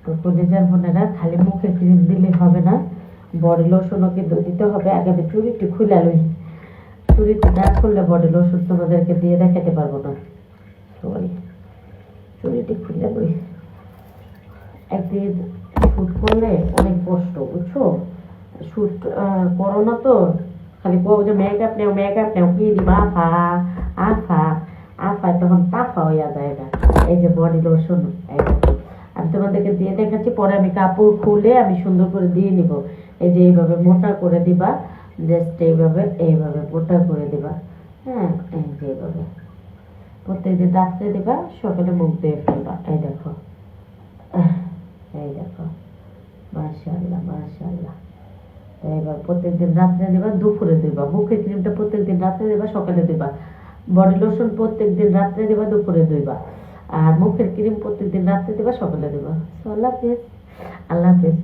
তো কলিজার বোনেরা খালি মুখে ক্রিম দিলে হবে না, বডি লোশনও কিন্তু দিতে হবে। আগে আমি চুড়িটি খুলে লই, চুড়িটি না খুললে বডি লোশন তোমাদেরকে দিয়ে দেখাতে পারবো না। সরি, চুড়িটি খুলে লই। একদিন শ্যুট করলে অনেক কষ্ট, বুঝছো? শ্যুট করো না তো খালি কো যে মেকআপ নেও কি দিবা আফা আফা আফা, তখন তাফা হইয়া যায় না। এই যে বডি লোশন আমি তোমাদেরকে দিয়ে দেখাচ্ছি, পরে আমি কাপড় খুলে আমি সুন্দর করে দিয়ে নিব। এই যে এইভাবে মোটা করে দিবা, জাস্ট এইভাবে মোটা করে দিবা। হ্যাঁ, এই যে এইভাবে প্রত্যেকদিন রাত্রে দিবা, সকালে মুখ দিয়ে ফেলবা। এই দেখো, এই দেখো, মাশাআল্লাহ মাশাআল্লাহ। এবার প্রত্যেকদিন রাত্রে দিবা, দুপুরে দিবা। মুখের ক্রিমটা প্রত্যেকদিন রাত্রে দিবা, সকালে দিবা। বডি লোশন প্রত্যেকদিন রাত্রে দিবা, দুপুরে দিবা। আর মুখের ক্রিম প্রত্যেকদিন রাত্রে দিবা, সকালে দিবা। আল্লাহ হাফেজ, আল্লাহ হাফেজ।